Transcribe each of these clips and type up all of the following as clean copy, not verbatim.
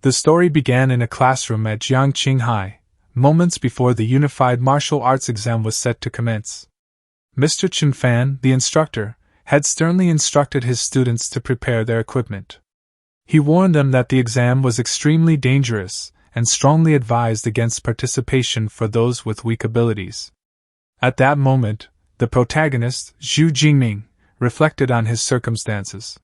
The story began in a classroom at Jiangqing High, moments before the Unified Martial Arts exam was set to commence. Mr. Chen Fan, the instructor, had sternly instructed his students to prepare their equipment. He warned them that the exam was extremely dangerous and strongly advised against participation for those with weak abilities. At that moment, the protagonist, Xu Jingming, reflected on his circumstances.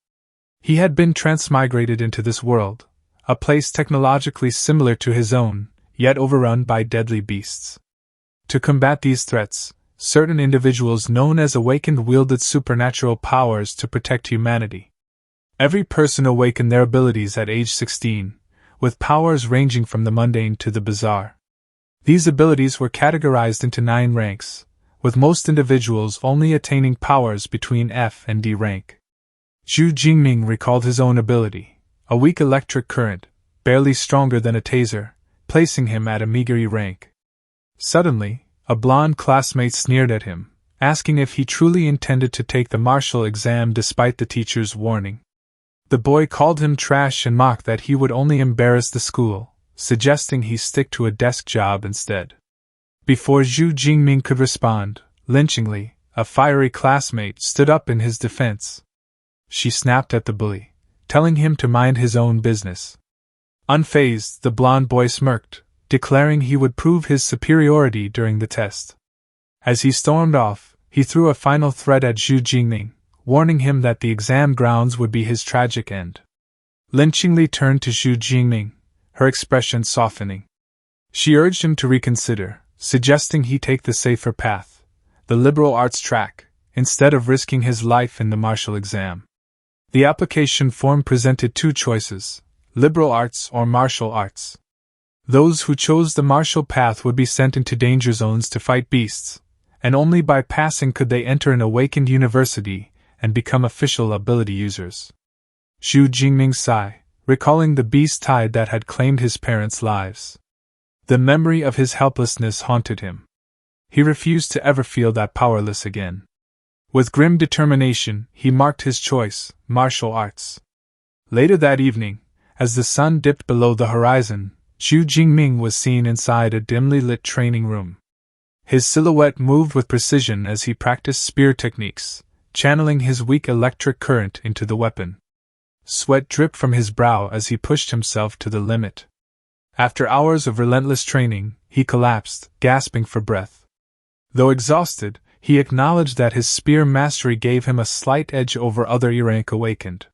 He had been transmigrated into this world, a place technologically similar to his own, yet overrun by deadly beasts. To combat these threats, certain individuals known as awakened wielded supernatural powers to protect humanity. Every person awakened their abilities at age 16, with powers ranging from the mundane to the bizarre. These abilities were categorized into 9 ranks, with most individuals only attaining powers between F and D rank. Xu Jingming recalled his own ability, a weak electric current, barely stronger than a taser, placing him at a meager rank. Suddenly, a blonde classmate sneered at him, asking if he truly intended to take the martial exam despite the teacher's warning. The boy called him trash and mocked that he would only embarrass the school, suggesting he stick to a desk job instead. Before Xu Jingming could respond, lynchingly, a fiery classmate stood up in his defense. She snapped at the bully, telling him to mind his own business. Unfazed, the blonde boy smirked, declaring he would prove his superiority during the test. As he stormed off, he threw a final threat at Xu Jingming, warning him that the exam grounds would be his tragic end. Lynchingly turned to Xu Jingming, her expression softening. She urged him to reconsider, suggesting he take the safer path, the liberal arts track, instead of risking his life in the martial exam. The application form presented 2 choices, liberal arts or martial arts. Those who chose the martial path would be sent into danger zones to fight beasts, and only by passing could they enter an awakened university and become official ability users. Xu Jingming sighed, recalling the beast tide that had claimed his parents' lives. The memory of his helplessness haunted him. He refused to ever feel that powerless again. With grim determination, he marked his choice, martial arts. Later that evening, as the sun dipped below the horizon, Xu Jingming was seen inside a dimly lit training room. His silhouette moved with precision as he practiced spear techniques, channeling his weak electric current into the weapon. Sweat dripped from his brow as he pushed himself to the limit. After hours of relentless training, he collapsed, gasping for breath. Though exhausted, he acknowledged that his spear mastery gave him a slight edge over other E-rank awakened.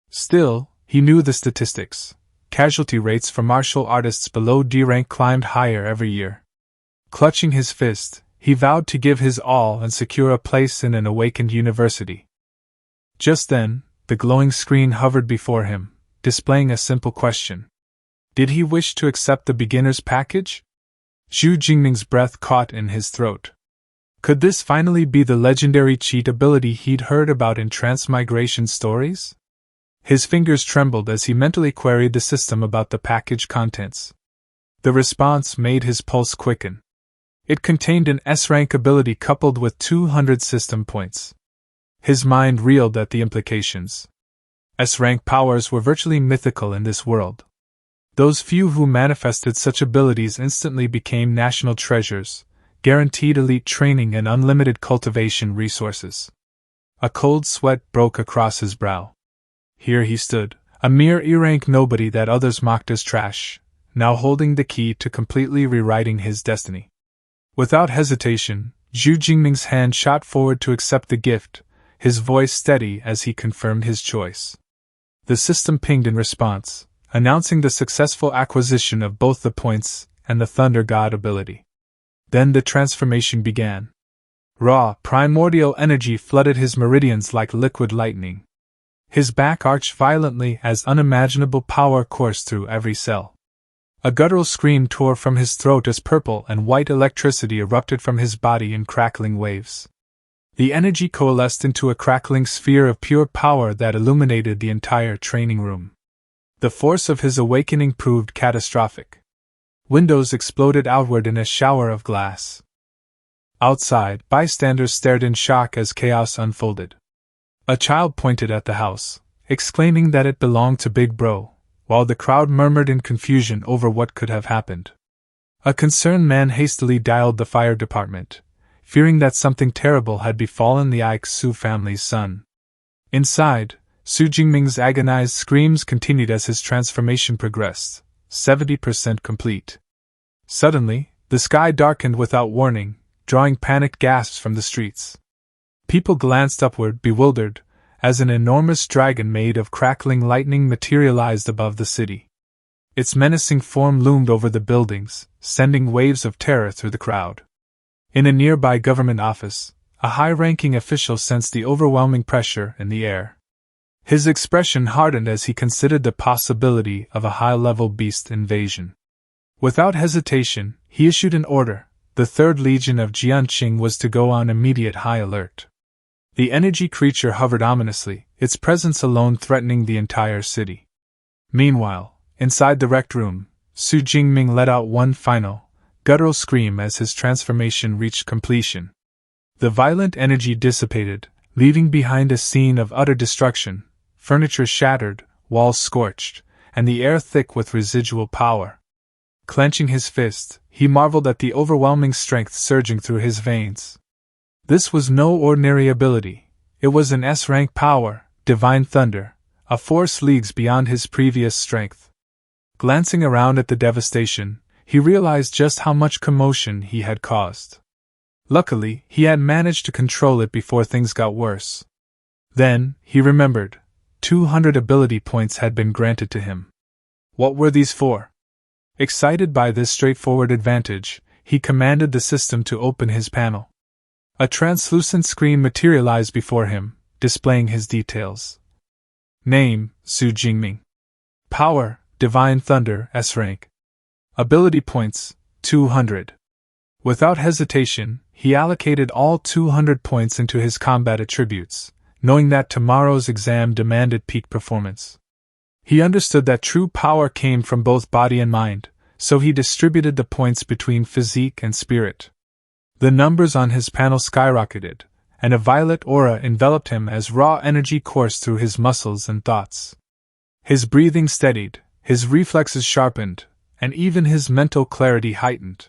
Still, he knew the statistics. Casualty rates for martial artists below D rank climbed higher every year. Clutching his fist, he vowed to give his all and secure a place in an awakened university. Just then, the glowing screen hovered before him, displaying a simple question. Did he wish to accept the beginner's package? Xu Jingming's breath caught in his throat. Could this finally be the legendary cheat ability he'd heard about in transmigration stories? His fingers trembled as he mentally queried the system about the package contents. The response made his pulse quicken. It contained an S-rank ability coupled with 200 system points. His mind reeled at the implications. S-rank powers were virtually mythical in this world. Those few who manifested such abilities instantly became national treasures, guaranteed elite training and unlimited cultivation resources. A cold sweat broke across his brow. Here he stood, a mere E-rank nobody that others mocked as trash, now holding the key to completely rewriting his destiny. Without hesitation, Xu Jingming's hand shot forward to accept the gift, his voice steady as he confirmed his choice. The system pinged in response, announcing the successful acquisition of both the points and the Thunder God ability. Then the transformation began. Raw, primordial energy flooded his meridians like liquid lightning. His back arched violently as unimaginable power coursed through every cell. A guttural scream tore from his throat as purple and white electricity erupted from his body in crackling waves. The energy coalesced into a crackling sphere of pure power that illuminated the entire training room. The force of his awakening proved catastrophic. Windows exploded outward in a shower of glass. Outside, bystanders stared in shock as chaos unfolded. A child pointed at the house, exclaiming that it belonged to Big Bro, while the crowd murmured in confusion over what could have happened. A concerned man hastily dialed the fire department, fearing that something terrible had befallen the Xu family's son. Inside, Xu Jingming's agonized screams continued as his transformation progressed, 70% complete. Suddenly, the sky darkened without warning, drawing panicked gasps from the streets. People glanced upward, bewildered, as an enormous dragon made of crackling lightning materialized above the city. Its menacing form loomed over the buildings, sending waves of terror through the crowd. In a nearby government office, a high-ranking official sensed the overwhelming pressure in the air. His expression hardened as he considered the possibility of a high-level beast invasion. Without hesitation, he issued an order. The 3rd Legion of Jianqing was to go on immediate high alert. The energy creature hovered ominously, its presence alone threatening the entire city. Meanwhile, inside the rec room, Xu Jingming let out one final, guttural scream as his transformation reached completion. The violent energy dissipated, leaving behind a scene of utter destruction, furniture shattered, walls scorched, and the air thick with residual power. Clenching his fist, he marveled at the overwhelming strength surging through his veins. This was no ordinary ability. It was an S-rank power, divine thunder, a force leagues beyond his previous strength. Glancing around at the devastation, he realized just how much commotion he had caused. Luckily, he had managed to control it before things got worse. Then, he remembered, 200 ability points had been granted to him. What were these for? Excited by this straightforward advantage, he commanded the system to open his panel. A translucent screen materialized before him, displaying his details. Name, Xu Jingming. Power, Divine Thunder, S-rank. Ability points, 200. Without hesitation, he allocated all 200 points into his combat attributes, knowing that tomorrow's exam demanded peak performance. He understood that true power came from both body and mind, so he distributed the points between physique and spirit. The numbers on his panel skyrocketed, and a violet aura enveloped him as raw energy coursed through his muscles and thoughts. His breathing steadied, his reflexes sharpened, and even his mental clarity heightened.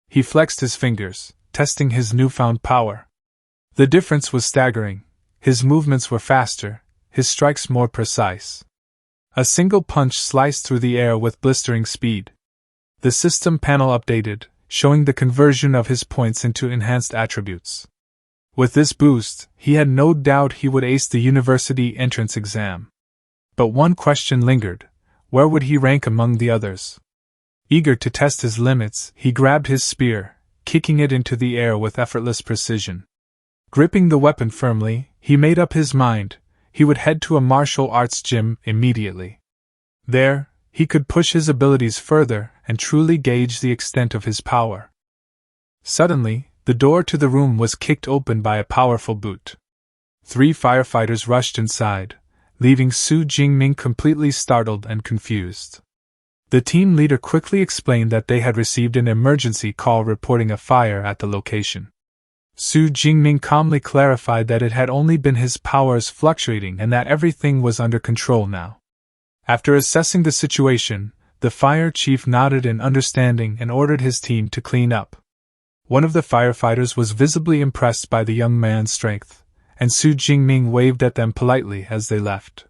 He flexed his fingers, testing his newfound power. The difference was staggering. His movements were faster, his strikes more precise. A single punch sliced through the air with blistering speed. The system panel updated, showing the conversion of his points into enhanced attributes. With this boost, he had no doubt he would ace the university entrance exam. But one question lingered: where would he rank among the others? Eager to test his limits, he grabbed his spear, kicking it into the air with effortless precision. Gripping the weapon firmly, he made up his mind: he would head to a martial arts gym immediately. There, he could push his abilities further and truly gauge the extent of his power. Suddenly, the door to the room was kicked open by a powerful boot. 3 firefighters rushed inside, leaving Xu Jingming completely startled and confused. The team leader quickly explained that they had received an emergency call reporting a fire at the location. Xu Jingming calmly clarified that it had only been his powers fluctuating and that everything was under control now. After assessing the situation, the fire chief nodded in understanding and ordered his team to clean up. One of the firefighters was visibly impressed by the young man's strength, and Xu Jingming waved at them politely as they left.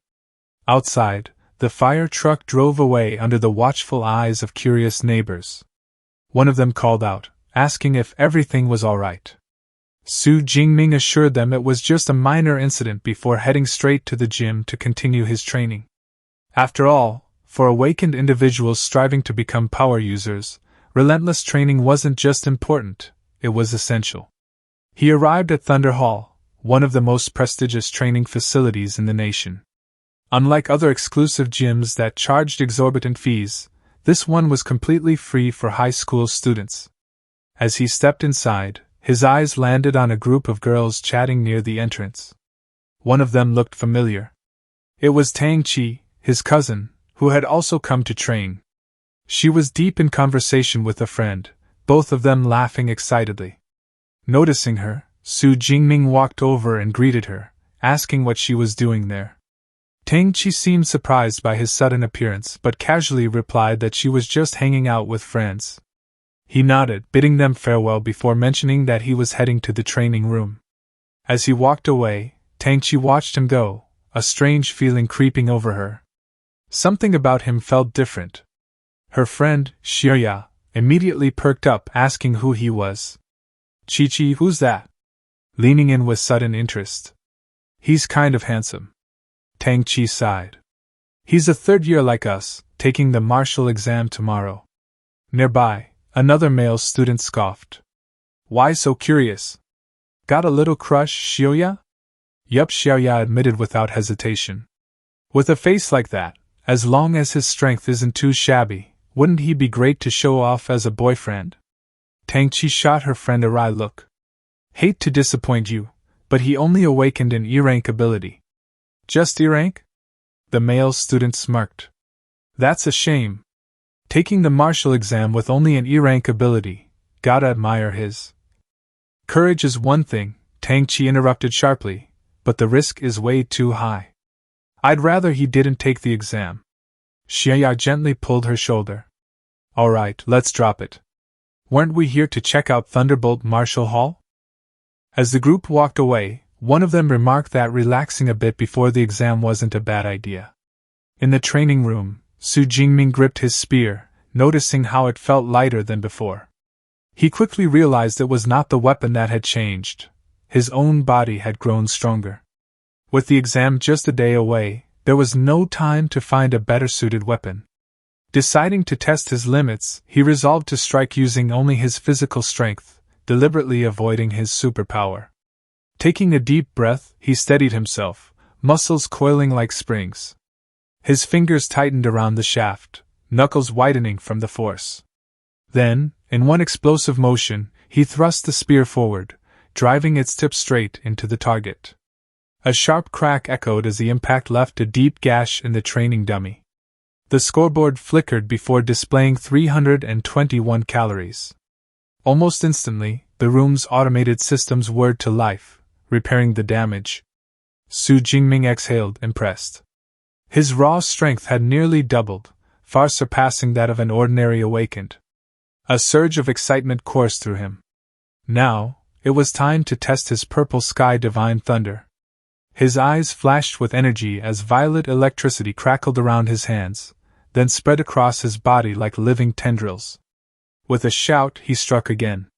Outside, the fire truck drove away under the watchful eyes of curious neighbors. One of them called out, asking if everything was all right. Xu Jingming assured them it was just a minor incident before heading straight to the gym to continue his training. After all, for awakened individuals striving to become power users, relentless training wasn't just important, it was essential. He arrived at Thunder Hall, one of the most prestigious training facilities in the nation. Unlike other exclusive gyms that charged exorbitant fees, this one was completely free for high school students. As he stepped inside, his eyes landed on a group of girls chatting near the entrance. One of them looked familiar. It was Tang Qi, his cousin, who had also come to train. She was deep in conversation with a friend, both of them laughing excitedly. Noticing her, Xu Jingming walked over and greeted her, asking what she was doing there. Tang Qi seemed surprised by his sudden appearance but casually replied that she was just hanging out with friends. He nodded, bidding them farewell before mentioning that he was heading to the training room. As he walked away, Tang Qi watched him go, a strange feeling creeping over her. Something about him felt different. Her friend, Xiuya, immediately perked up, asking who he was. Chi-Chi, who's that? Leaning in with sudden interest. He's kind of handsome. Tang Qi sighed. He's a third year like us, taking the martial exam tomorrow. Nearby, another male student scoffed. Why so curious? Got a little crush, Xiuya? Yup, Xiuya admitted without hesitation. With a face like that, as long as his strength isn't too shabby, wouldn't he be great to show off as a boyfriend? Tang Qi shot her friend a wry look. Hate to disappoint you, but he only awakened an E-rank ability. Just E-rank? The male student smirked. That's a shame. Taking the martial exam with only an E-rank ability, gotta admire his. Courage is one thing, Tang Qi interrupted sharply, but the risk is way too high. I'd rather he didn't take the exam. Xiuya gently pulled her shoulder. Alright, let's drop it. Weren't we here to check out Thunderbolt Martial Hall? As the group walked away, one of them remarked that relaxing a bit before the exam wasn't a bad idea. In the training room, Xu Jingming gripped his spear, noticing how it felt lighter than before. He quickly realized it was not the weapon that had changed. His own body had grown stronger. With the exam just a day away, there was no time to find a better-suited weapon. Deciding to test his limits, he resolved to strike using only his physical strength, deliberately avoiding his superpower. Taking a deep breath, he steadied himself, muscles coiling like springs. His fingers tightened around the shaft, knuckles widening from the force. Then, in one explosive motion, he thrust the spear forward, driving its tip straight into the target. A sharp crack echoed as the impact left a deep gash in the training dummy. The scoreboard flickered before displaying 321 calories. Almost instantly, the room's automated systems whirred to life, repairing the damage. Xu Jingming exhaled, impressed. His raw strength had nearly doubled, far surpassing that of an ordinary awakened. A surge of excitement coursed through him. Now, it was time to test his purple sky divine thunder. His eyes flashed with energy as violet electricity crackled around his hands, then spread across his body like living tendrils. With a shout, he struck again.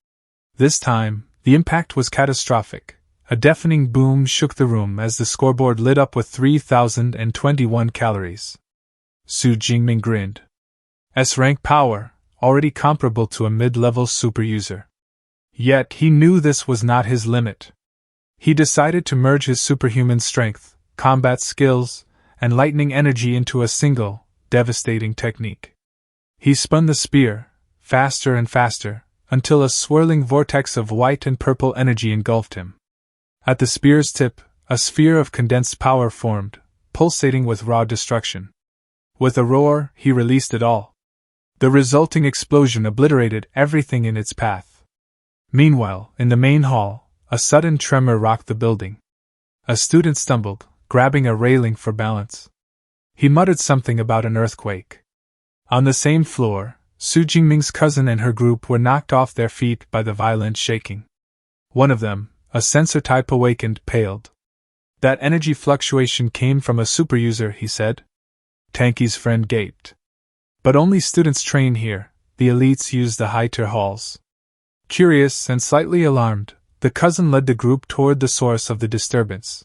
This time, the impact was catastrophic. A deafening boom shook the room as the scoreboard lit up with 3,021 calories. Xu Jingming grinned. S-rank power, already comparable to a mid-level super user. Yet he knew this was not his limit. He decided to merge his superhuman strength, combat skills, and lightning energy into a single, devastating technique. He spun the spear, faster and faster, until a swirling vortex of white and purple energy engulfed him. At the spear's tip, a sphere of condensed power formed, pulsating with raw destruction. With a roar, he released it all. The resulting explosion obliterated everything in its path. Meanwhile, in the main hall, a sudden tremor rocked the building. A student stumbled, grabbing a railing for balance. He muttered something about an earthquake. On the same floor, Xu Jingming's cousin and her group were knocked off their feet by the violent shaking. One of them, a sensor-type awakened, paled. That energy fluctuation came from a superuser, he said. Tanky's friend gaped. But only students train here, the elites use the high-tier halls. Curious and slightly alarmed, the cousin led the group toward the source of the disturbance.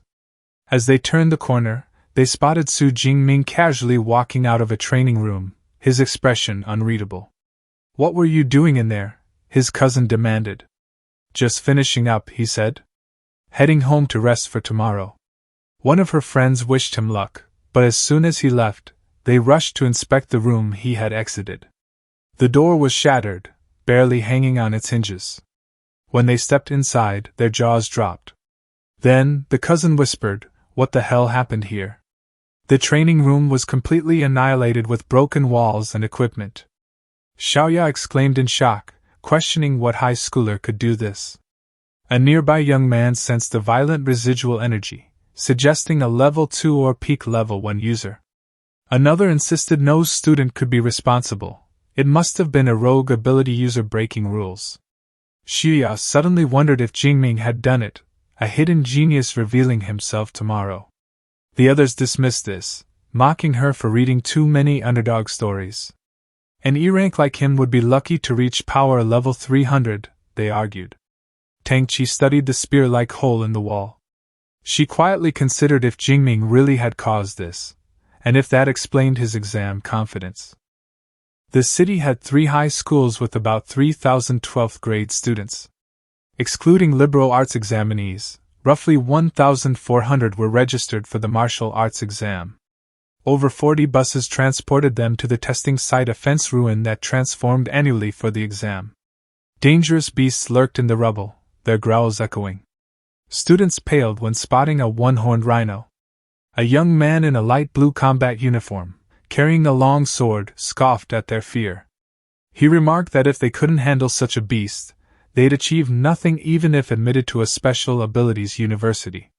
As they turned the corner, they spotted Xu Jingming casually walking out of a training room, his expression unreadable. What were you doing in there? His cousin demanded. Just finishing up, he said. Heading home to rest for tomorrow. One of her friends wished him luck, but as soon as he left, they rushed to inspect the room he had exited. The door was shattered, barely hanging on its hinges. When they stepped inside, their jaws dropped. Then, the cousin whispered, "What the hell happened here?" The training room was completely annihilated with broken walls and equipment. Xiaoya exclaimed in shock, questioning what high schooler could do this. A nearby young man sensed the violent residual energy, suggesting a level 2 or peak level 1 user. Another insisted no student could be responsible. It must have been a rogue ability user breaking rules. Xu suddenly wondered if Jingming had done it, a hidden genius revealing himself tomorrow. The others dismissed this, mocking her for reading too many underdog stories. An E-rank like him would be lucky to reach power level 300, they argued. Tang Qi studied the spear-like hole in the wall. She quietly considered if Jingming really had caused this, and if that explained his exam confidence. The city had 3 high schools with about 3,000 12th grade students. Excluding liberal arts examinees, roughly 1,400 were registered for the martial arts exam. Over 40 buses transported them to the testing site, a fence ruin that transformed annually for the exam. Dangerous beasts lurked in the rubble, their growls echoing. Students paled when spotting a one-horned rhino. A young man in a light blue combat uniform, carrying a long sword, scoffed at their fear. He remarked that if they couldn't handle such a beast, they'd achieve nothing even if admitted to a special abilities university.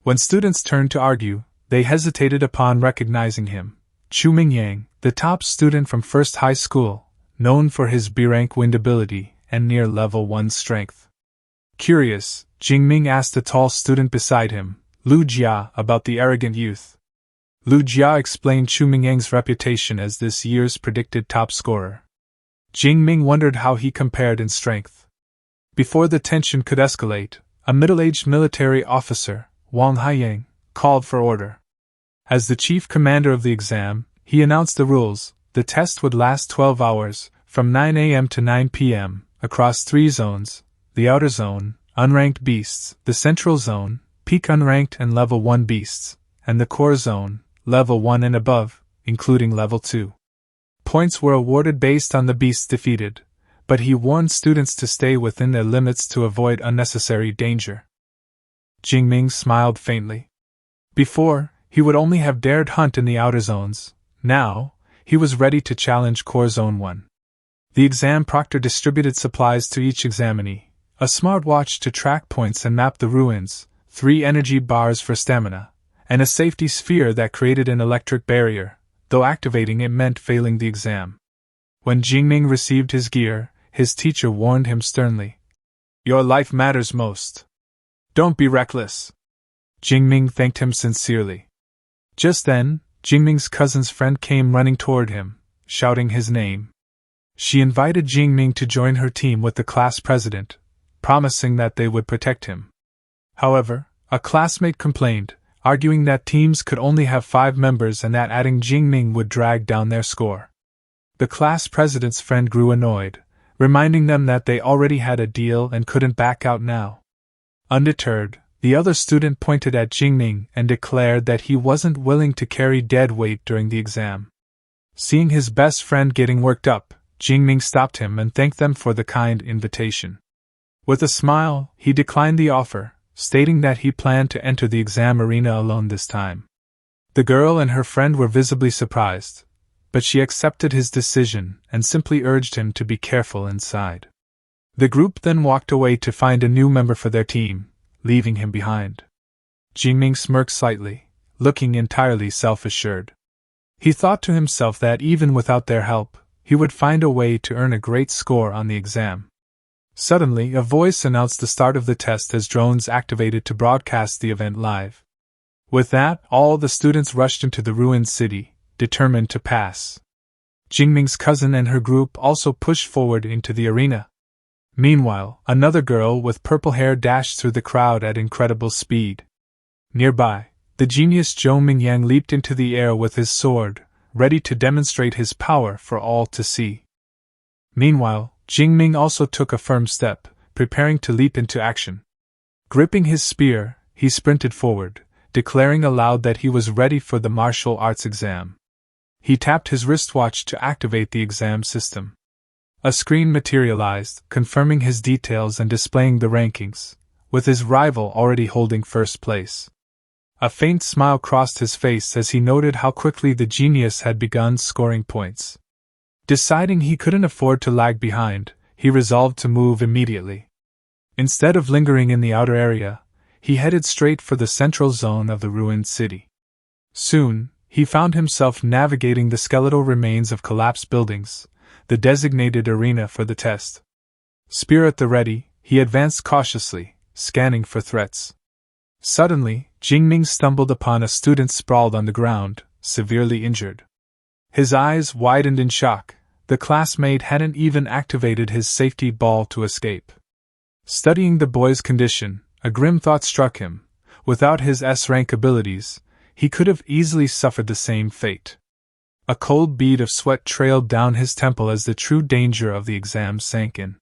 When students turned to argue, they hesitated upon recognizing him. Xu Mingyang, the top student from First High School, known for his B-rank wind ability and near level 1 strength. Curious, Jingming asked a tall student beside him, Lu Jia, about the arrogant youth. Lu Jia explained Xu Mingyang's reputation as this year's predicted top scorer. Jingming wondered how he compared in strength. Before the tension could escalate, a middle-aged military officer, Wang Haiyang, called for order. As the chief commander of the exam, he announced the rules. The test would last 12 hours, from 9 a.m. to 9 p.m., across 3 zones: the outer zone, unranked beasts; the central zone, peak unranked and level 1 beasts; and the core zone, level 1 and above, including level 2. Points were awarded based on the beasts defeated, but he warned students to stay within their limits to avoid unnecessary danger. Jingming smiled faintly. Before, he would only have dared hunt in the outer zones. Now, he was ready to challenge Core Zone 1. The exam proctor distributed supplies to each examinee: a smartwatch to track points and map the ruins, 3 energy bars for stamina, and a safety sphere that created an electric barrier, though activating it meant failing the exam. When Jingming received his gear, his teacher warned him sternly. "Your life matters most. Don't be reckless." Jingming thanked him sincerely. Just then, Jingming's cousin's friend came running toward him, shouting his name. She invited Jingming to join her team with the class president, promising that they would protect him. However, a classmate complained, arguing that teams could only have 5 members and that adding Jingming would drag down their score. The class president's friend grew annoyed, reminding them that they already had a deal and couldn't back out now. Undeterred, the other student pointed at Jingming and declared that he wasn't willing to carry dead weight during the exam. Seeing his best friend getting worked up, Jingming stopped him and thanked them for the kind invitation. With a smile, he declined the offer, stating that he planned to enter the exam arena alone this time. The girl and her friend were visibly surprised, but she accepted his decision and simply urged him to be careful inside. The group then walked away to find a new member for their team, leaving him behind. Jingming smirked slightly, looking entirely self-assured. He thought to himself that even without their help, he would find a way to earn a great score on the exam. Suddenly, a voice announced the start of the test as drones activated to broadcast the event live. With that, all the students rushed into the ruined city, determined to pass. Jingming's cousin and her group also pushed forward into the arena. Meanwhile, another girl with purple hair dashed through the crowd at incredible speed. Nearby, the genius Zhou Mingyang leaped into the air with his sword, ready to demonstrate his power for all to see. Meanwhile, Jingming also took a firm step, preparing to leap into action. Gripping his spear, he sprinted forward, declaring aloud that he was ready for the martial arts exam. He tapped his wristwatch to activate the exam system. A screen materialized, confirming his details and displaying the rankings, with his rival already holding first place. A faint smile crossed his face as he noted how quickly the genius had begun scoring points. Deciding he couldn't afford to lag behind, he resolved to move immediately. Instead of lingering in the outer area, he headed straight for the central zone of the ruined city. Soon, he found himself navigating the skeletal remains of collapsed buildings, the designated arena for the test. Spear at the ready, he advanced cautiously, scanning for threats. Suddenly, Jingming stumbled upon a student sprawled on the ground, severely injured. His eyes widened in shock. The classmate hadn't even activated his safety ball to escape. Studying the boy's condition, a grim thought struck him. Without his S-rank abilities, he could have easily suffered the same fate. A cold bead of sweat trailed down his temple as the true danger of the exam sank in.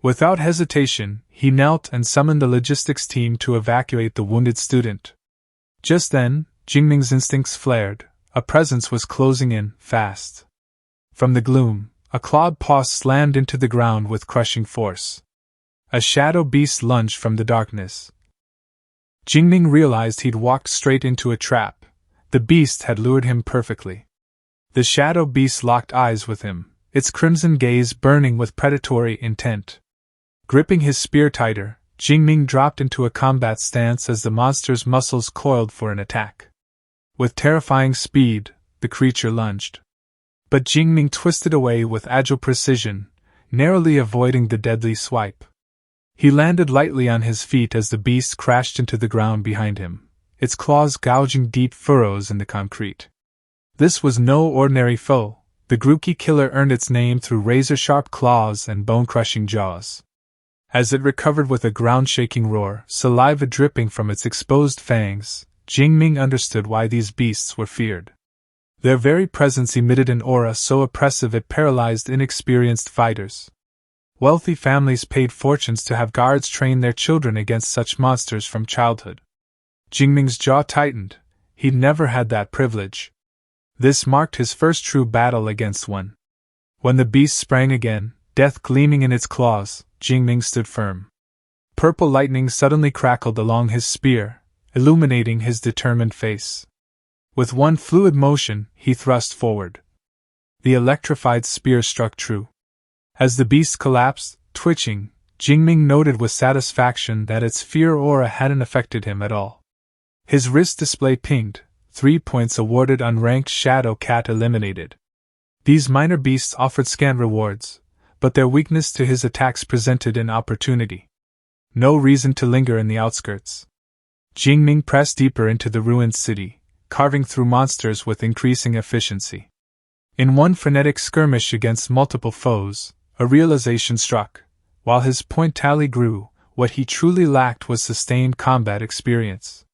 Without hesitation, he knelt and summoned the logistics team to evacuate the wounded student. Just then, Jingming's instincts flared. A presence was closing in, fast. From the gloom, a clawed paw slammed into the ground with crushing force. A shadow beast lunged from the darkness. Jingming realized he'd walked straight into a trap. The beast had lured him perfectly. The shadow beast locked eyes with him, its crimson gaze burning with predatory intent. Gripping his spear tighter, Jingming dropped into a combat stance as the monster's muscles coiled for an attack. With terrifying speed, the creature lunged. But Jingming twisted away with agile precision, narrowly avoiding the deadly swipe. He landed lightly on his feet as the beast crashed into the ground behind him, its claws gouging deep furrows in the concrete. This was no ordinary foe. The Grookey killer earned its name through razor-sharp claws and bone-crushing jaws. As it recovered with a ground-shaking roar, saliva dripping from its exposed fangs, Jingming understood why these beasts were feared. Their very presence emitted an aura so oppressive it paralyzed inexperienced fighters. Wealthy families paid fortunes to have guards train their children against such monsters from childhood. Jingming's jaw tightened. He'd never had that privilege. This marked his first true battle against one. When the beast sprang again, death gleaming in its claws, Jingming stood firm. Purple lightning suddenly crackled along his spear, illuminating his determined face. With one fluid motion, he thrust forward. The electrified spear struck true. As the beast collapsed, twitching, Jingming noted with satisfaction that its fear aura hadn't affected him at all. His wrist display pinged, 3 points awarded, unranked Shadow Cat eliminated. These minor beasts offered scant rewards, but their weakness to his attacks presented an opportunity. No reason to linger in the outskirts. Jingming pressed deeper into the ruined city, carving through monsters with increasing efficiency. In one frenetic skirmish against multiple foes, a realization struck. While his point tally grew, what he truly lacked was sustained combat experience.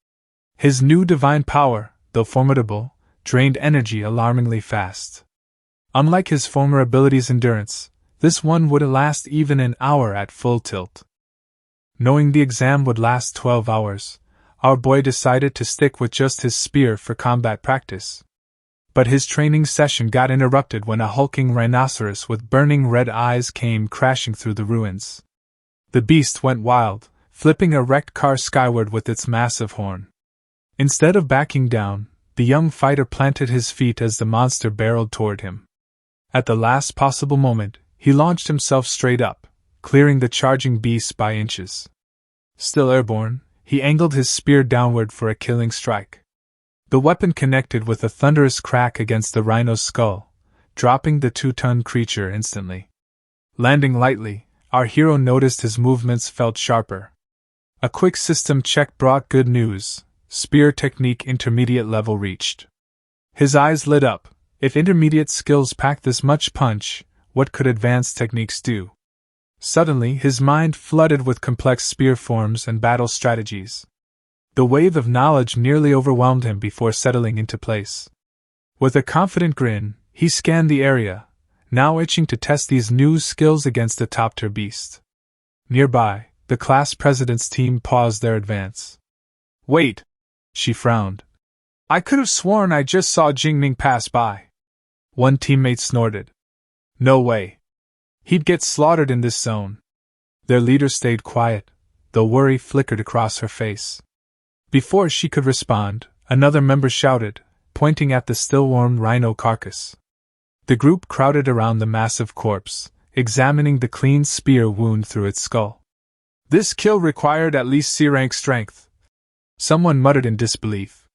His new divine power, though formidable, drained energy alarmingly fast. Unlike his former ability's endurance, this one would last even an hour at full tilt. Knowing the exam would last 12 hours, our boy decided to stick with just his spear for combat practice. But his training session got interrupted when a hulking rhinoceros with burning red eyes came crashing through the ruins. The beast went wild, flipping a wrecked car skyward with its massive horn. Instead of backing down, the young fighter planted his feet as the monster barreled toward him. At the last possible moment, he launched himself straight up, clearing the charging beast by inches. Still airborne, he angled his spear downward for a killing strike. The weapon connected with a thunderous crack against the rhino's skull, dropping the 2-ton creature instantly. Landing lightly, our hero noticed his movements felt sharper. A quick system check brought good news. Spear technique intermediate level reached. His eyes lit up. If intermediate skills packed this much punch, what could advanced techniques do? Suddenly, his mind flooded with complex spear forms and battle strategies. The wave of knowledge nearly overwhelmed him before settling into place. With a confident grin, he scanned the area, now itching to test these new skills against a top-tier beast. Nearby, the class president's team paused their advance. "Wait," she frowned. "I could have sworn I just saw Jingming pass by." One teammate snorted. "No way. He'd get slaughtered in this zone." Their leader stayed quiet, though worry flickered across her face. Before she could respond, another member shouted, pointing at the still-warm rhino carcass. The group crowded around the massive corpse, examining the clean spear wound through its skull. "This kill required at least C-rank strength," Someone muttered in disbelief.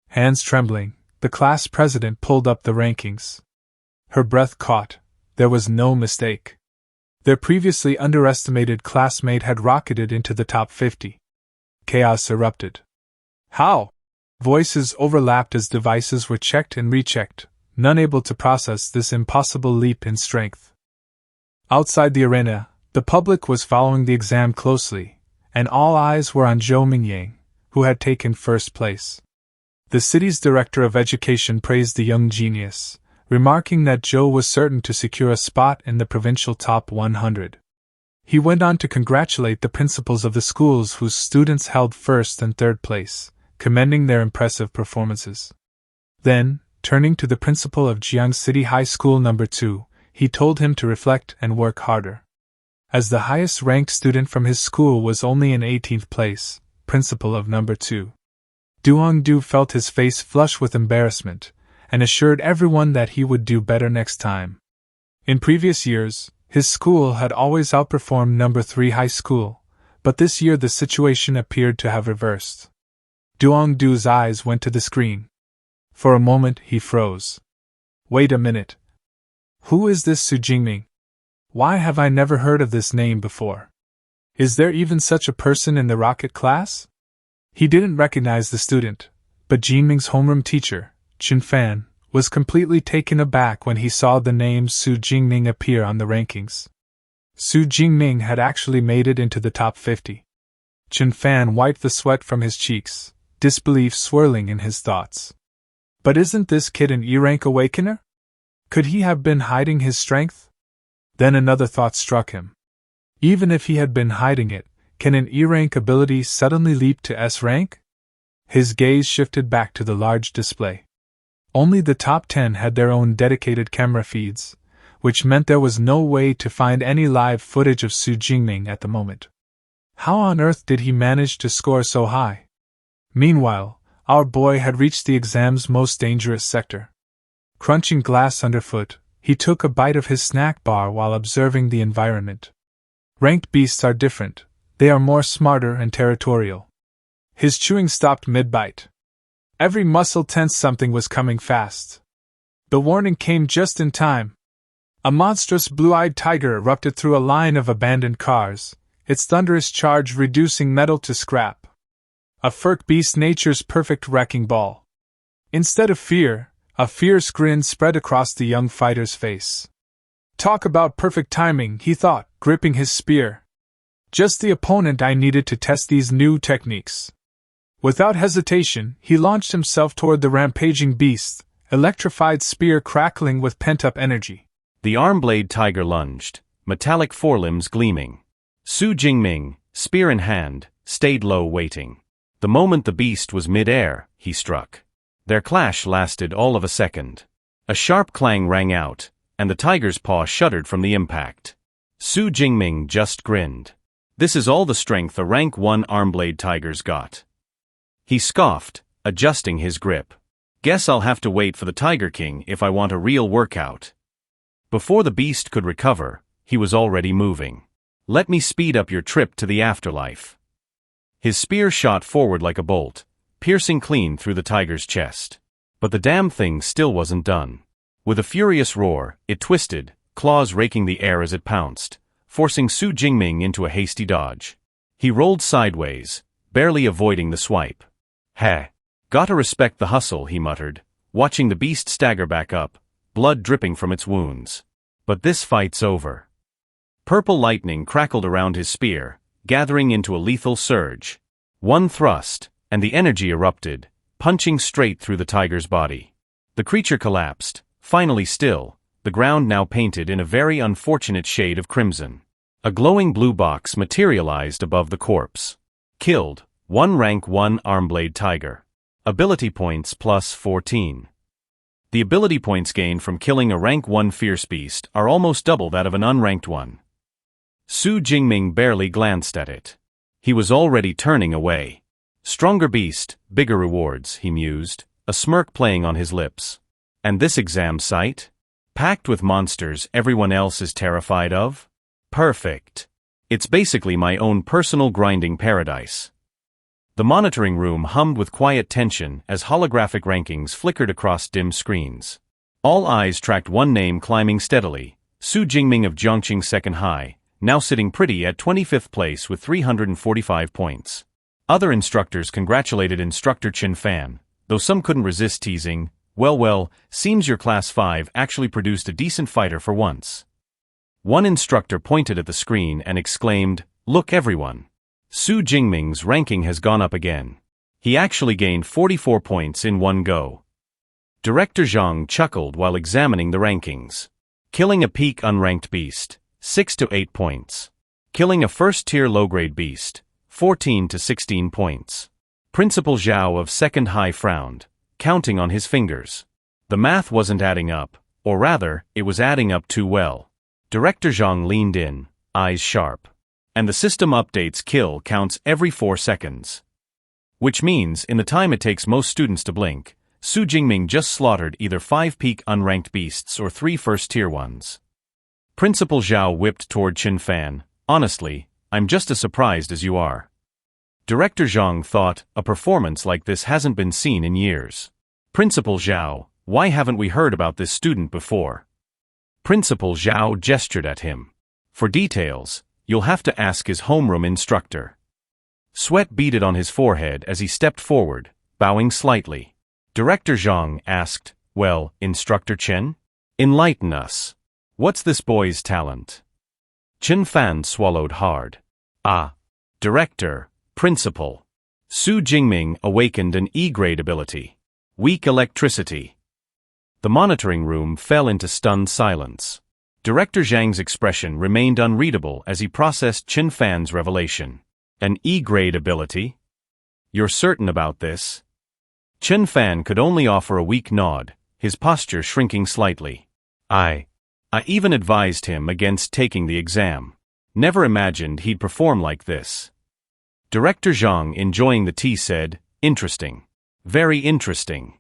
Hands trembling, the class president pulled up the rankings. Her breath caught. There was no mistake. Their previously underestimated classmate had rocketed into the top 50. Chaos erupted. How? Voices overlapped as devices were checked and rechecked, none able to process this impossible leap in strength. Outside the arena, the public was following the exam closely, and all eyes were on Zhou Mingyang, who had taken first place. The city's director of education praised the young genius, remarking that Zhou was certain to secure a spot in the provincial top 100. He went on to congratulate the principals of the schools whose students held first and third place, commending their impressive performances. Then, turning to the principal of Jiang City High School No. 2, he told him to reflect and work harder. As the highest-ranked student from his school was only in 18th place, principal of No. 2, Duong Du felt his face flush with embarrassment, and assured everyone that he would do better next time. In previous years, his school had always outperformed No. 3 high school, but this year the situation appeared to have reversed. Duong Du's eyes went to the screen. For a moment he froze. Wait a minute. Who is this Xu Jingming? Why have I never heard of this name before? Is there even such a person in the rocket class? He didn't recognize the student, but Jingming's homeroom teacher, Chen Fan, was completely taken aback when he saw the name Xu Jingming appear on the rankings. Xu Jingming had actually made it into the top 50. Chen Fan wiped the sweat from his cheeks, disbelief swirling in his thoughts. But isn't this kid an E-rank awakener? Could he have been hiding his strength? Then another thought struck him. Even if he had been hiding it, can an E-rank ability suddenly leap to S-rank? His gaze shifted back to the large display. Only the top 10 had their own dedicated camera feeds, which meant there was no way to find any live footage of Xu Jingming at the moment. How on earth did he manage to score so high? Meanwhile, our boy had reached the exam's most dangerous sector. Crunching glass underfoot, he took a bite of his snack bar while observing the environment. Ranked beasts are different, they are more smarter and territorial. His chewing stopped mid-bite. Every muscle tensed, something was coming fast. The warning came just in time. A monstrous blue-eyed tiger erupted through a line of abandoned cars, its thunderous charge reducing metal to scrap. A furk beast, nature's perfect wrecking ball. Instead of fear, a fierce grin spread across the young fighter's face. Talk about perfect timing, he thought, gripping his spear. Just the opponent I needed to test these new techniques. Without hesitation, he launched himself toward the rampaging beast, electrified spear crackling with pent-up energy. The arm-blade tiger lunged, metallic forelimbs gleaming. Xu Jingming, spear in hand, stayed low waiting. The moment the beast was mid-air, he struck. Their clash lasted all of a second. A sharp clang rang out, and the tiger's paw shuddered from the impact. Xu Jingming just grinned. This is all the strength a rank 1 arm-blade tiger's got. He scoffed, adjusting his grip. Guess I'll have to wait for the Tiger King if I want a real workout. Before the beast could recover, he was already moving. Let me speed up your trip to the afterlife. His spear shot forward like a bolt, piercing clean through the tiger's chest. But the damn thing still wasn't done. With a furious roar, it twisted, claws raking the air as it pounced, forcing Xu Jingming into a hasty dodge. He rolled sideways, barely avoiding the swipe. Heh. Gotta respect the hustle, he muttered, watching the beast stagger back up, blood dripping from its wounds. But this fight's over. Purple lightning crackled around his spear, gathering into a lethal surge. One thrust, and the energy erupted, punching straight through the tiger's body. The creature collapsed, finally still, the ground now painted in a very unfortunate shade of crimson. A glowing blue box materialized above the corpse. Killed, 1 rank 1 arm-blade tiger. Ability points plus 14. The ability points gained from killing a rank 1 fierce beast are almost double that of an unranked one. Xu Jingming barely glanced at it. He was already turning away. Stronger beast, bigger rewards, he mused, a smirk playing on his lips. And this exam site? Packed with monsters everyone else is terrified of? Perfect. It's basically my own personal grinding paradise. The monitoring room hummed with quiet tension as holographic rankings flickered across dim screens. All eyes tracked one name climbing steadily, Xu Jingming of Jiangqing Second High, now sitting pretty at 25th place with 345 points. Other instructors congratulated instructor Chin Fan, though some couldn't resist teasing, well, seems your Class 5 actually produced a decent fighter for once. One instructor pointed at the screen and exclaimed, "Look everyone! Xu Jingming's ranking has gone up again. He actually gained 44 points in one go." Director Zhang chuckled while examining the rankings. Killing a peak unranked beast, 6 to 8 points. Killing a first-tier low-grade beast, 14 to 16 points. Principal Zhao of Second High frowned, counting on his fingers. The math wasn't adding up, or rather, it was adding up too well. Director Zhang leaned in, eyes sharp. And the system updates kill counts every 4 seconds. Which means, in the time it takes most students to blink, Xu Jingming just slaughtered either 5 peak unranked beasts or 3 first-tier ones. Principal Zhao whipped toward Chin Fan. "Honestly, I'm just as surprised as you are." Director Zhang thought, a performance like this hasn't been seen in years. "Principal Zhao, why haven't we heard about this student before?" Principal Zhao gestured at him. "For details, you'll have to ask his homeroom instructor." Sweat beaded on his forehead as he stepped forward, bowing slightly. Director Zhang asked, "Well, Instructor Chen? Enlighten us. What's this boy's talent?" Chin Fan swallowed hard. Director, Principal. Xu Jingming awakened an E-grade ability. Weak electricity. The monitoring room fell into stunned silence. Director Zhang's expression remained unreadable as he processed Chin Fan's revelation. "An E-grade ability? You're certain about this?" Chin Fan could only offer a weak nod, his posture shrinking slightly. I even advised him against taking the exam. Never imagined he'd perform like this." Director Zhang, enjoying the tea, said, "Interesting. Very interesting."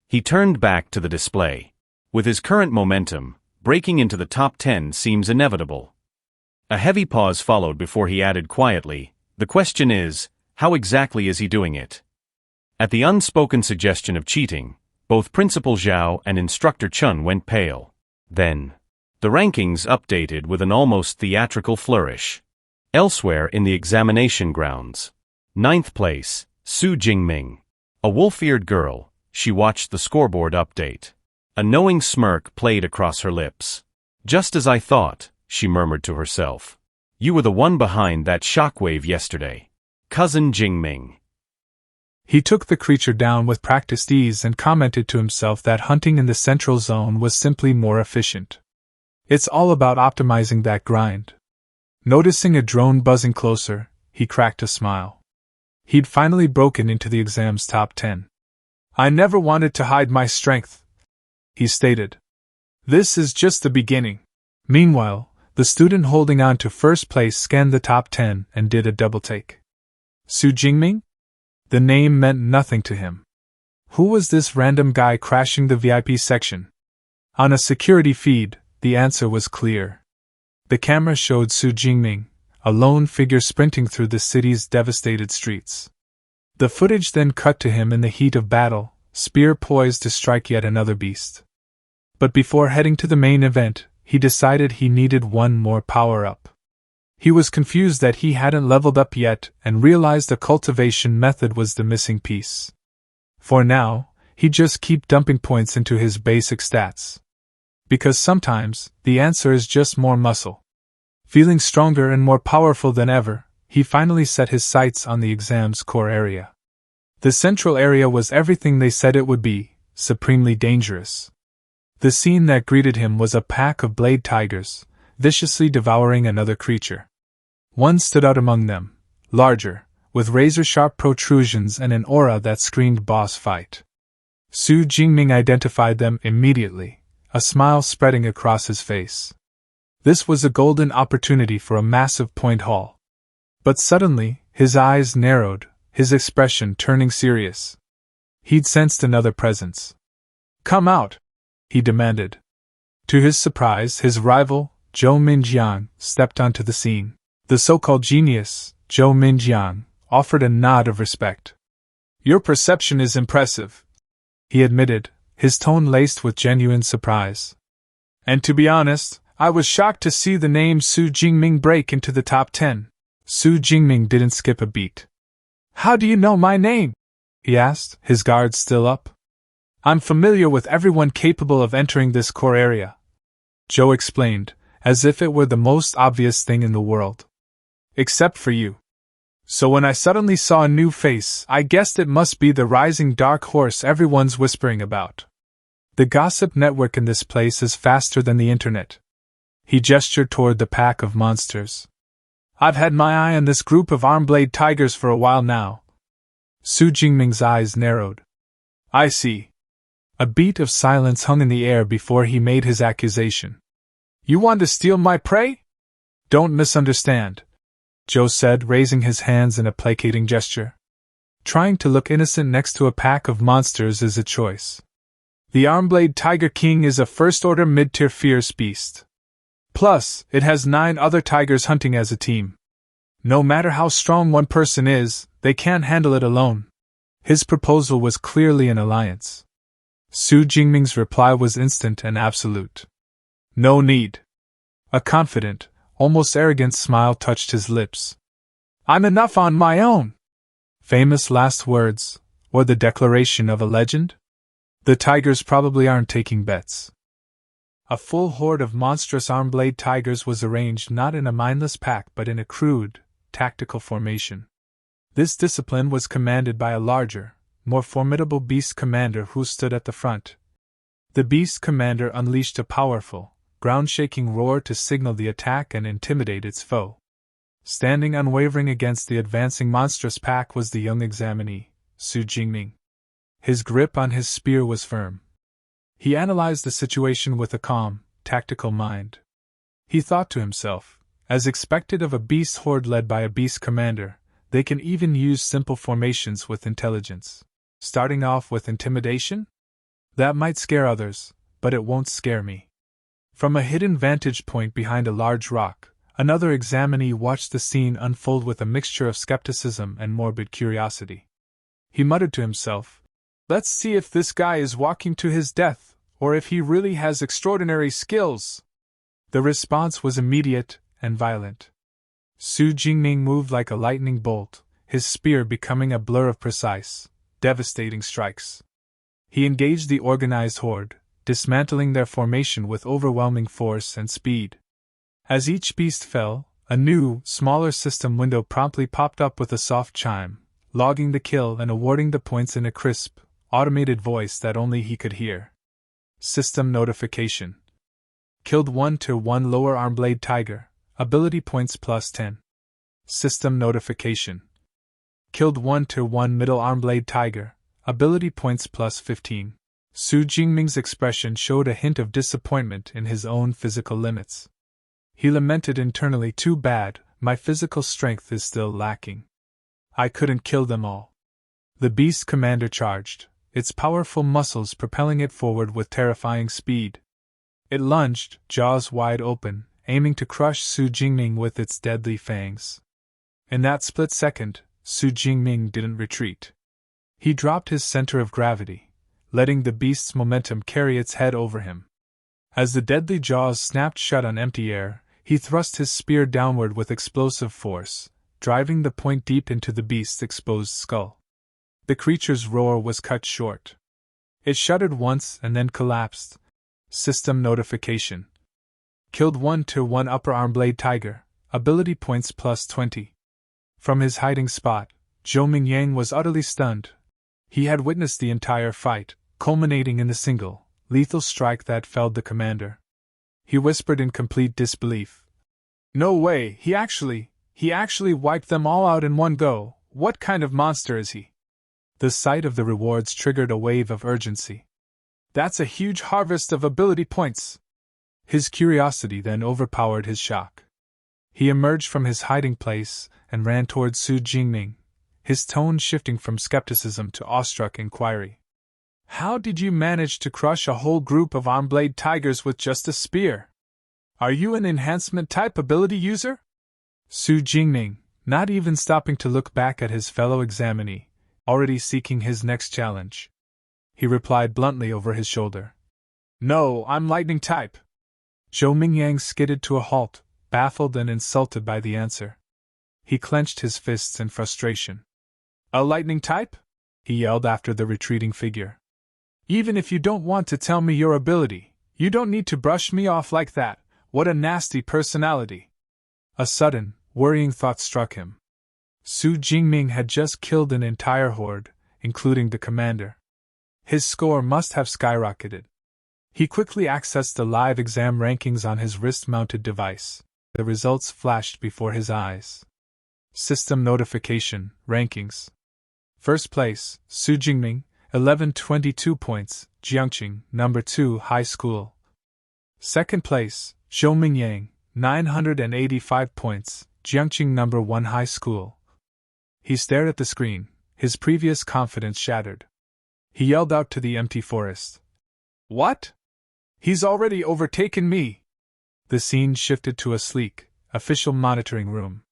He turned back to the display. With his current momentum, breaking into the top 10 seems inevitable. A heavy pause followed before he added quietly, "The question is, how exactly is he doing it?" At the unspoken suggestion of cheating, both Principal Zhao and Instructor Chun went pale. Then, the rankings updated with an almost theatrical flourish. Elsewhere in the examination grounds. 9th place, Xu Jingming. A wolf-eared girl, she watched the scoreboard update. A knowing smirk played across her lips. "Just as I thought," she murmured to herself. "You were the one behind that shockwave yesterday. Cousin Jingming." He took the creature down with practiced ease and commented to himself that hunting in the central zone was simply more efficient. It's all about optimizing that grind. Noticing a drone buzzing closer, he cracked a smile. He'd finally broken into the exam's top 10. "I never wanted to hide my strength," he stated. "This is just the beginning." Meanwhile, the student holding on to first place scanned the top 10 and did a double take. Xu Jingming? The name meant nothing to him. Who was this random guy crashing the VIP section? On a security feed, the answer was clear. The camera showed Xu Jingming, a lone figure sprinting through the city's devastated streets. The footage then cut to him in the heat of battle, spear poised to strike yet another beast. But before heading to the main event, he decided he needed one more power-up. He was confused that he hadn't leveled up yet and realized the cultivation method was the missing piece. For now, he'd just keep dumping points into his basic stats. Because sometimes, the answer is just more muscle. Feeling stronger and more powerful than ever, he finally set his sights on the exam's core area. The central area was everything they said it would be, supremely dangerous. The scene that greeted him was a pack of blade tigers, viciously devouring another creature. One stood out among them, larger, with razor-sharp protrusions and an aura that screamed boss fight. Xu Jingming identified them immediately, a smile spreading across his face. This was a golden opportunity for a massive point haul. But suddenly, his eyes narrowed, his expression turning serious. He'd sensed another presence. "Come out!" he demanded. To his surprise, his rival, Zhou Minjiang, stepped onto the scene. The so-called genius, Zhou Minjiang, offered a nod of respect. Your perception is impressive, he admitted, his tone laced with genuine surprise. And to be honest, I was shocked to see the name Xu Jingming break into the top 10. Xu Jingming didn't skip a beat. How do you know my name? He asked, his guard still up. I'm familiar with everyone capable of entering this core area, Joe explained, as if it were the most obvious thing in the world. Except for you. So when I suddenly saw a new face, I guessed it must be the rising dark horse everyone's whispering about. The gossip network in this place is faster than the internet. He gestured toward the pack of monsters. I've had my eye on this group of arm-blade tigers for a while now. Xu Jingming's eyes narrowed. I see. A beat of silence hung in the air before he made his accusation. You want to steal my prey? Don't misunderstand, Joe said, raising his hands in a placating gesture. Trying to look innocent next to a pack of monsters is a choice. The Armblade Tiger King is a first-order mid-tier fierce beast. Plus, it has 9 other tigers hunting as a team. No matter how strong one person is, they can't handle it alone. His proposal was clearly an alliance. Xu Jingming's reply was instant and absolute. No need. A confident, almost arrogant smile touched his lips. I'm enough on my own. Famous last words, or the declaration of a legend? The tigers probably aren't taking bets. A full horde of monstrous armblade tigers was arranged not in a mindless pack but in a crude, tactical formation. This discipline was commanded by a larger, more formidable beast commander who stood at the front. The beast commander unleashed a powerful, ground-shaking roar to signal the attack and intimidate its foe. Standing unwavering against the advancing monstrous pack was the young examinee, Xu Jingming. His grip on his spear was firm. He analyzed the situation with a calm, tactical mind. He thought to himself, as expected of a beast horde led by a beast commander, they can even use simple formations with intelligence. Starting off with intimidation? That might scare others, but it won't scare me. From a hidden vantage point behind a large rock, another examinee watched the scene unfold with a mixture of skepticism and morbid curiosity. He muttered to himself, let's see if this guy is walking to his death, or if he really has extraordinary skills. The response was immediate and violent. Xu Jingming moved like a lightning bolt, his spear becoming a blur of precise, devastating strikes. He engaged the organized horde, dismantling their formation with overwhelming force and speed. As each beast fell, a new, smaller system window promptly popped up with a soft chime, logging the kill and awarding the points in a crisp, automated voice that only he could hear. System notification. Killed 1 Tier 1 lower armblade tiger, ability points plus 10. System notification. Killed 1 Tier 1 middle armblade tiger, ability points plus 15. Xu Jingming's expression showed a hint of disappointment in his own physical limits. He lamented internally, too bad, my physical strength is still lacking. I couldn't kill them all. The beast commander charged, its powerful muscles propelling it forward with terrifying speed. It lunged, jaws wide open, aiming to crush Xu Jingming with its deadly fangs. In that split second, Xu Jingming didn't retreat. He dropped his center of gravity, letting the beast's momentum carry its head over him. As the deadly jaws snapped shut on empty air, he thrust his spear downward with explosive force, driving the point deep into the beast's exposed skull. The creature's roar was cut short. It shuddered once and then collapsed. System notification. Killed 1 Tier 1 upper armblade tiger, ability points plus 20. From his hiding spot, Zhou Mingyang was utterly stunned. He had witnessed the entire fight, culminating in the single, lethal strike that felled the commander. He whispered in complete disbelief. No way, he actually wiped them all out in one go. What kind of monster is he? The sight of the rewards triggered a wave of urgency. That's a huge harvest of ability points. His curiosity then overpowered his shock. He emerged from his hiding place and ran towards Xu Jingming, his tone shifting from skepticism to awestruck inquiry. How did you manage to crush a whole group of armblade tigers with just a spear? Are you an enhancement type ability user? Xu Jingming, not even stopping to look back at his fellow examinee, already seeking his next challenge. He replied bluntly over his shoulder. No, I'm lightning type. Zhou Mingyang skidded to a halt, baffled and insulted by the answer. He clenched his fists in frustration. A lightning type? He yelled after the retreating figure. Even if you don't want to tell me your ability, you don't need to brush me off like that. What a nasty personality. A sudden, worrying thought struck him. Xu Jingming had just killed an entire horde, including the commander. His score must have skyrocketed. He quickly accessed the live exam rankings on his wrist-mounted device. The results flashed before his eyes. System notification, rankings. First place, Xu Jingming, 1122 points, Jiangqing, number 2 high school. Second place, Zhou Mingyang, 985 points, Jiangqing number 1 high school. He stared at the screen, his previous confidence shattered. He yelled out to the empty forest. What? He's already overtaken me! The scene shifted to a sleek, official monitoring room.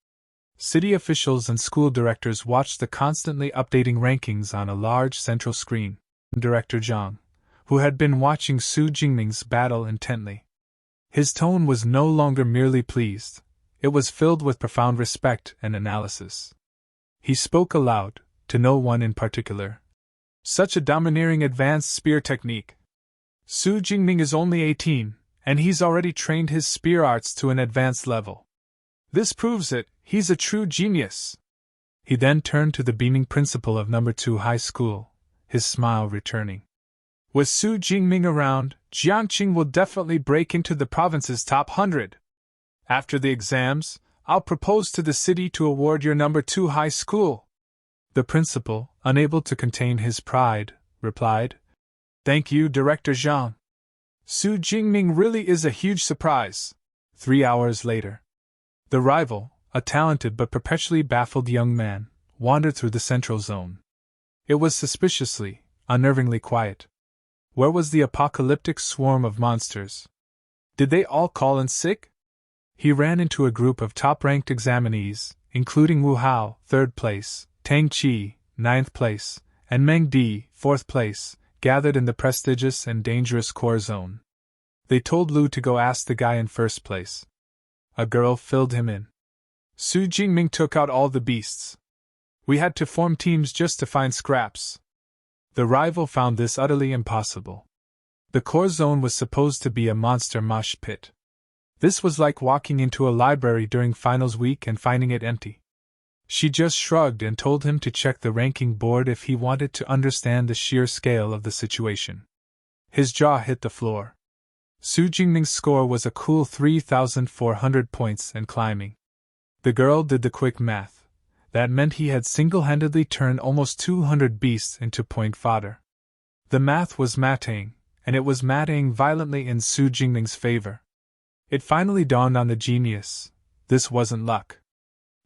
City officials and school directors watched the constantly updating rankings on a large central screen. Director Zhang, who had been watching Xu Jingming's battle intently. His tone was no longer merely pleased, it was filled with profound respect and analysis. He spoke aloud, to no one in particular. Such a domineering advanced spear technique. Xu Jingming is only 18, and he's already trained his spear arts to an advanced level. This proves it, he's a true genius. He then turned to the beaming principal of number 2 high school, his smile returning. With Xu Jingming around, Jiangqing will definitely break into the province's top 100. After the exams, I'll propose to the city to award your number 2 high school. The principal, unable to contain his pride, replied. Thank you, Director Zhang. Xu Jingming really is a huge surprise. 3 hours later. The rival, a talented but perpetually baffled young man, wandered through the central zone. It was suspiciously, unnervingly quiet. Where was the apocalyptic swarm of monsters? Did they all call in sick? He ran into a group of top-ranked examinees, including Wu Hao, 3rd place, Tang Qi, 9th place, and Meng Di, 4th place, gathered in the prestigious and dangerous core zone. They told Lu to go ask the guy in 1st place. A girl filled him in. Xu Jingming took out all the beasts. We had to form teams just to find scraps. The rival found this utterly impossible. The core zone was supposed to be a monster mosh pit. This was like walking into a library during finals week and finding it empty. She just shrugged and told him to check the ranking board if he wanted to understand the sheer scale of the situation. His jaw hit the floor. Xu Jingming's score was a cool 3,400 points and climbing. The girl did the quick math. That meant he had single-handedly turned almost 200 beasts into point fodder. The math was mating, and it was mating violently in Xu Jingming's favor. It finally dawned on the genius. This wasn't luck.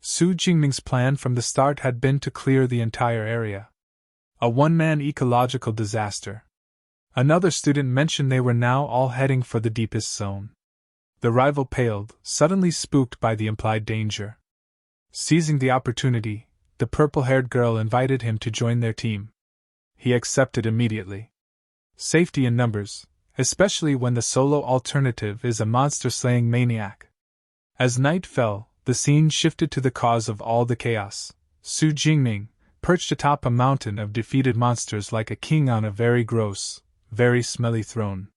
Xu Jingming's plan from the start had been to clear the entire area. A one-man ecological disaster. Another student mentioned they were now all heading for the deepest zone. The rival paled, suddenly spooked by the implied danger. Seizing the opportunity, the purple-haired girl invited him to join their team. He accepted immediately. Safety in numbers, especially when the solo alternative is a monster-slaying maniac. As night fell, the scene shifted to the cause of all the chaos. Xu Jingming, perched atop a mountain of defeated monsters like a king on a very gross, very smelly throne.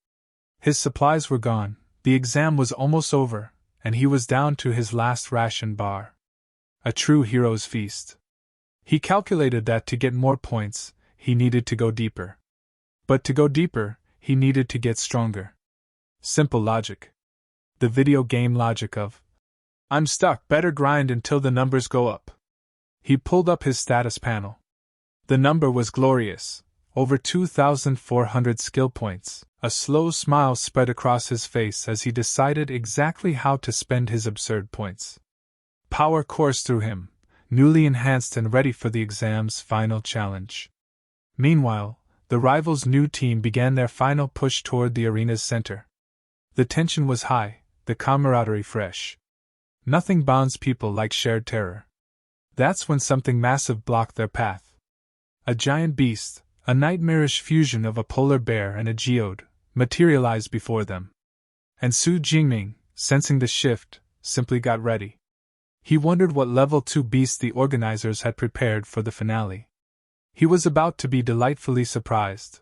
His supplies were gone, the exam was almost over, and he was down to his last ration bar. A true hero's feast. He calculated that to get more points, he needed to go deeper. But to go deeper, he needed to get stronger. Simple logic. The video game logic of, I'm stuck, better grind until the numbers go up. He pulled up his status panel. The number was glorious, over 2,400 skill points. A slow smile spread across his face as he decided exactly how to spend his absurd points. Power coursed through him, newly enhanced and ready for the exam's final challenge. Meanwhile, the rival's new team began their final push toward the arena's center. The tension was high, the camaraderie fresh. Nothing bonds people like shared terror. That's when something massive blocked their path. A giant beast, a nightmarish fusion of a polar bear and a geode, materialized before them. And Xu Jingming, sensing the shift, simply got ready. He wondered what level 2 beast the organizers had prepared for the finale. He was about to be delightfully surprised.